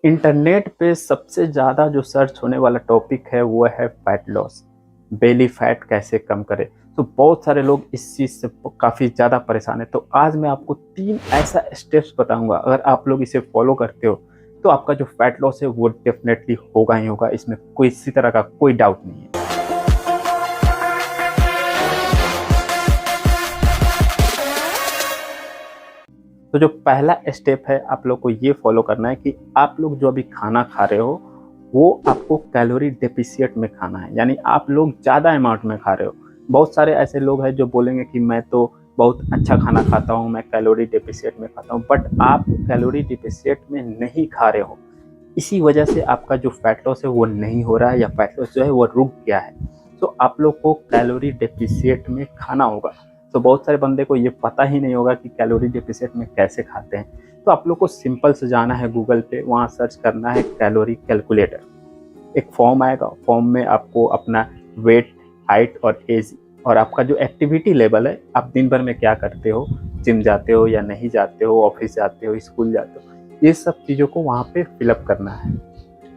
Internet पे सबसे ज़्यादा जो सर्च होने वाला टॉपिक है वो है फैट लॉस। बेली फैट कैसे कम करें। तो बहुत सारे लोग इस चीज़ से काफ़ी ज़्यादा परेशान है। तो आज मैं आपको 3 ऐसा स्टेप्स बताऊंगा, अगर आप लोग इसे फॉलो करते हो तो आपका जो फैट लॉस है वो डेफिनेटली होगा ही होगा। इसमें कोई इसी तरह का कोई डाउट नहीं है। तो जो पहला स्टेप है, आप लोग को ये फॉलो करना है कि आप लोग जो अभी खाना खा रहे हो वो आपको कैलोरी डेफिशिएंट में खाना है, यानी आप लोग ज़्यादा अमाउंट में खा रहे हो। बहुत सारे ऐसे लोग हैं जो बोलेंगे कि मैं तो बहुत अच्छा खाना खाता हूँ, मैं कैलोरी डेफिशिएंट में खाता हूँ, बट आप कैलोरी डेफिशिएंट में नहीं खा रहे हो। इसी वजह से आपका जो फैट लॉस है वो नहीं हो रहा है, या फैट लॉस जो है वो रुक गया है। तो आप लोग को कैलोरी डेफिशिएंट में खाना होगा। तो बहुत सारे बंदे को ये पता ही नहीं होगा कि कैलोरी डेफिशिएंट में कैसे खाते हैं। तो आप लोग को सिंपल से जाना है गूगल पे, वहाँ सर्च करना है कैलोरी कैलकुलेटर। एक फॉर्म आएगा, फॉर्म में आपको अपना वेट, हाइट और एज और आपका जो एक्टिविटी लेवल है, आप दिन भर में क्या करते हो, जिम जाते हो या नहीं जाते हो, ऑफिस जाते हो, स्कूल जाते हो, ये सब चीज़ों को वहाँ पे फिलअप करना है।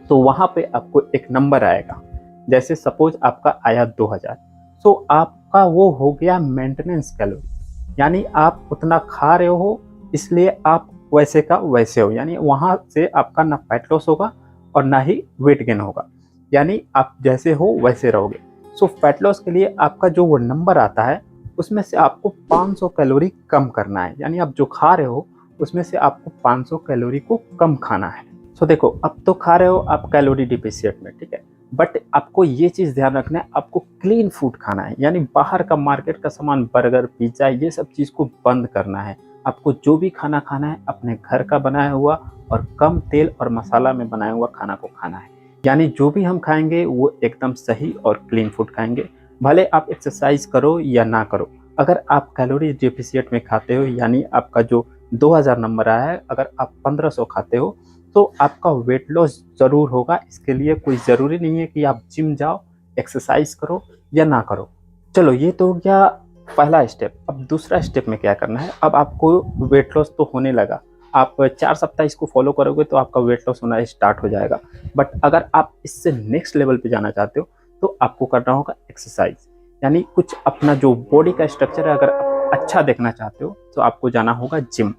तो वहाँ पे आपको एक नंबर आएगा। जैसे सपोज आपका आया 2000, तो आपका वो हो गया मेंटेनेंस कैलोरी, यानी आप उतना खा रहे हो, इसलिए आप वैसे का वैसे हो, यानी वहाँ से आपका ना फैट लॉस होगा और ना ही वेट गेन होगा, यानी आप जैसे हो वैसे रहोगे। सो फैट लॉस के लिए आपका जो वो नंबर आता है उसमें से आपको 500 कैलोरी कम करना है, यानी आप जो खा रहे हो उसमें से आपको 500 कैलोरी को कम खाना है। सो देखो, अब तो खा रहे हो आप कैलोरी डिफिशिएंट में, ठीक है, बट आपको ये चीज़ ध्यान रखना है, आपको क्लीन फूड खाना है, यानी बाहर का मार्केट का सामान, बर्गर, पिज्ज़ा, ये सब चीज़ को बंद करना है। आपको जो भी खाना खाना है अपने घर का बनाया हुआ और कम तेल और मसाला में बनाया हुआ खाना को खाना है। यानी जो भी हम खाएंगे वो एकदम सही और क्लीन फूड खाएंगे, भले आप एक्सरसाइज करो या ना करो। अगर आप कैलोरी डेफिशिएंट में खाते हो, यानी आपका जो 2000 नंबर आया है, अगर आप 1500 खाते हो तो आपका वेट लॉस ज़रूर होगा। इसके लिए कोई ज़रूरी नहीं है कि आप जिम जाओ, एक्सरसाइज करो या ना करो। चलो, ये तो हो गया पहला स्टेप। अब दूसरा स्टेप में क्या करना है, अब आपको वेट लॉस तो होने लगा, आप 4 सप्ताह इसको फॉलो करोगे तो आपका वेट लॉस होना स्टार्ट हो जाएगा। बट अगर आप इससे नेक्स्ट लेवल पे जाना चाहते हो तो आपको करना होगा एक्सरसाइज, यानी कुछ अपना जो बॉडी का स्ट्रक्चर है, अगर आप अच्छा देखना चाहते हो तो आपको जाना होगा जिम।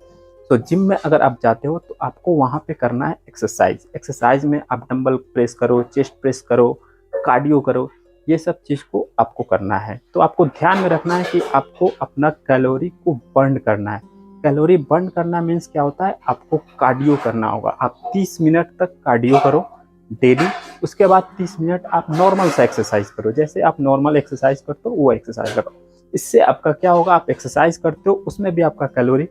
तो जिम में अगर आप जाते हो तो आपको वहाँ पे करना है एक्सरसाइज। एक्सरसाइज में आप डंबल प्रेस करो, चेस्ट प्रेस करो, कार्डियो करो, ये सब चीज़ को आपको करना है। तो आपको ध्यान में रखना है कि आपको अपना कैलोरी को बर्न करना है। कैलोरी बर्न करना मीन्स क्या होता है, आपको कार्डियो करना होगा। आप 30 मिनट तक कार्डियो करो डेली, उसके बाद 30 मिनट आप नॉर्मल सा एक्सरसाइज करो, जैसे आप नॉर्मल एक्सरसाइज करते हो वो एक्सरसाइज करो। इससे आपका क्या होगा, आप एक्सरसाइज करते हो उसमें भी आपका कैलोरी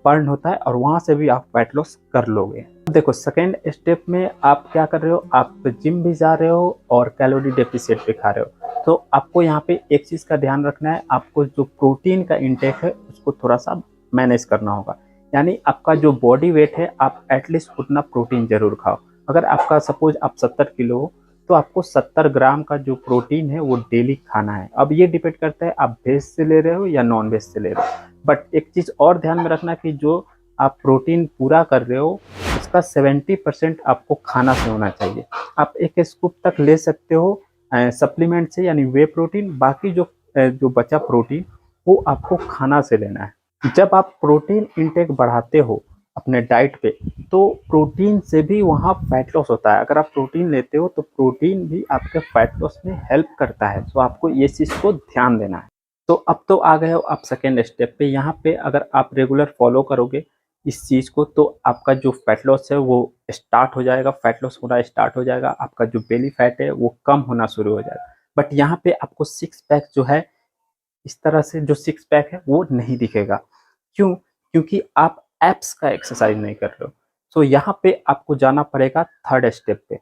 बर्न होता है और वहाँ से भी आप फैट लॉस कर लोगे। देखो, सेकेंड स्टेप में आप क्या कर रहे हो, आप जिम भी जा रहे हो और कैलोरी डेफिशिएंट भी खा रहे हो। तो आपको यहाँ पे एक चीज़ का ध्यान रखना है, आपको जो प्रोटीन का इंटेक है उसको थोड़ा सा मैनेज करना होगा। यानी आपका जो बॉडी वेट है, आप एटलीस्ट उतना प्रोटीन जरूर खाओ। अगर आपका सपोज आप 70 किलो हो तो आपको 70 ग्राम का जो प्रोटीन है वो डेली खाना है। अब ये डिपेंड करता है आप वेज से ले रहे हो या नॉन वेज से ले रहे हो। बट एक चीज़ और ध्यान में रखना कि जो आप प्रोटीन पूरा कर रहे हो उसका 70% आपको खाना से होना चाहिए। आप एक स्कूप तक ले सकते हो सप्लीमेंट से, यानी वे प्रोटीन। बाकी जो बचा प्रोटीन वो आपको खाना से लेना है। जब आप प्रोटीन इंटेक बढ़ाते हो अपने डाइट पे तो प्रोटीन से भी वहाँ फैट लॉस होता है। अगर आप प्रोटीन लेते हो तो प्रोटीन भी आपके फैट लॉस में हेल्प करता है। तो आपको ये चीज़ को ध्यान देना है। तो अब तो आ गए हो आप सेकेंड स्टेप पे। यहाँ पे अगर आप रेगुलर फॉलो करोगे इस चीज़ को तो आपका जो फैट लॉस है वो स्टार्ट हो जाएगा, फैट लॉस होना स्टार्ट हो जाएगा, आपका जो बेली फैट है वो कम होना शुरू हो जाएगा। बट यहाँ पे आपको सिक्स पैक जो है, इस तरह से जो सिक्स पैक है वो नहीं दिखेगा। क्यों? क्योंकि आप एप्स का एक्सरसाइज नहीं कर रहे हो। सो यहाँ पे आपको जाना पड़ेगा थर्ड स्टेप पे।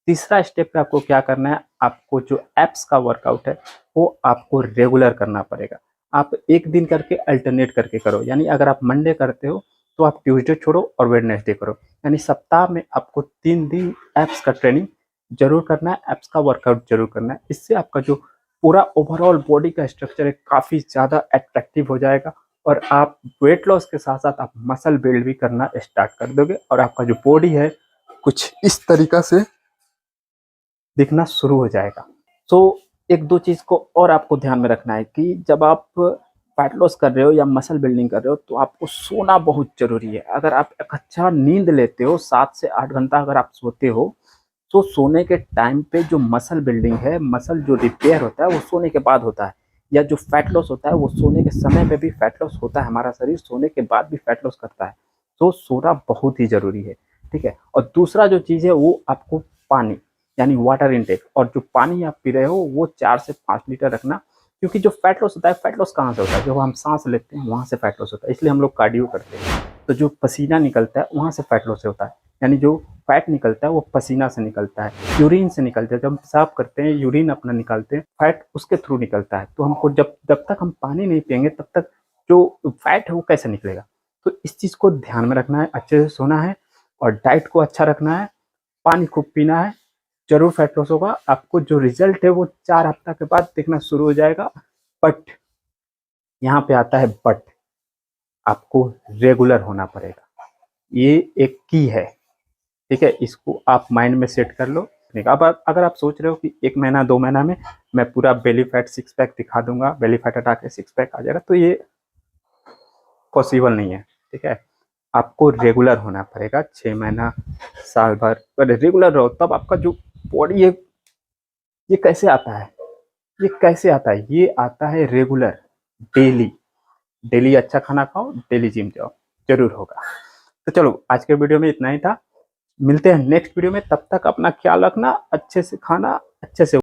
तीसरा स्टेप पे आपको क्या करना है, आपको जो एप्स का वर्कआउट है वो आपको रेगुलर करना पड़ेगा। आप एक दिन करके अल्टरनेट करके करो, यानी अगर आप मंडे करते हो तो आप ट्यूसडे छोड़ो और वेडनेसडे करो। यानी सप्ताह में आपको 3 दिन एप्स का ट्रेनिंग जरूर करना है, एप्स का वर्कआउट जरूर करना है। इससे आपका जो पूरा ओवरऑल बॉडी का स्ट्रक्चर है काफ़ी ज़्यादा अट्रैक्टिव हो जाएगा और आप वेट लॉस के साथ साथ आप मसल बिल्ड भी करना स्टार्ट कर दोगे और आपका जो बॉडी है कुछ इस तरीका से दिखना शुरू हो जाएगा। तो एक दो चीज को और आपको ध्यान में रखना है कि जब आप फैट लॉस कर रहे हो या मसल बिल्डिंग कर रहे हो तो आपको सोना बहुत जरूरी है। अगर आप एक अच्छा नींद लेते हो 7 से 8 घंटा अगर आप सोते हो तो सोने के टाइम पे जो मसल बिल्डिंग है, मसल जो रिपेयर होता है वो सोने के बाद होता है, या जो फैट लॉस होता है वो सोने के समय पे भी फैट लॉस होता है। हमारा शरीर सोने के बाद भी फैट लॉस करता है, तो सोना बहुत ही जरूरी है। ठीक है। और दूसरा जो चीज़ है वो आपको पानी यानी वाटर इनटेक, और जो पानी आप पी रहे हो वो 4 से 5 लीटर रखना, क्योंकि जो फैट लॉस होता है, फैट लॉस कहाँ से होता है, जब हम सांस लेते हैं वहाँ से फैट लॉस होता है, इसलिए हम लोग कार्डियो करते हैं। तो जो पसीना निकलता है वहाँ से फैट लॉस होता है, यानी जो फैट निकलता है वो पसीना से निकलता है, यूरिन से निकलता है। जब हम पेशाब करते हैं यूरिन अपना निकालते हैं, फैट उसके थ्रू निकलता है। तो हमको जब जब तक हम पानी नहीं पियेंगे तब तक जो फैट है वो कैसे निकलेगा। तो इस चीज़ को ध्यान में रखना है, अच्छे से सोना है और डाइट को अच्छा रखना है, पानी खूब पीना है, जरूर फैट लॉस होगा। आपको जो रिजल्ट है वो 4 हफ्ता के बाद दिखना शुरू हो जाएगा। बट यहाँ पे आता है बट, आपको रेगुलर होना पड़ेगा, ये एक की है। ठीक है, इसको आप माइंड में सेट कर लो। अब अगर आप सोच रहे हो कि 1 महीना 2 महीना में मैं पूरा बेली फैट 6 पैक दिखा दूंगा, बेली फैट हटा के 6 पैक आ जाएगा, तो ये पॉसिबल नहीं है। ठीक है, आपको रेगुलर होना पड़ेगा, 6 महीना साल भर अगर रेगुलर रहो तब आपका जो बॉडी है, ये कैसे आता है, ये कैसे आता है, ये आता है रेगुलर, डेली। डेली अच्छा खाना खाओ, डेली जिम जाओ, जरूर होगा। तो चलो आज के वीडियो में इतना ही था, मिलते हैं नेक्स्ट वीडियो में। तब तक अपना ख्याल रखना, अच्छे से खाना, अच्छे से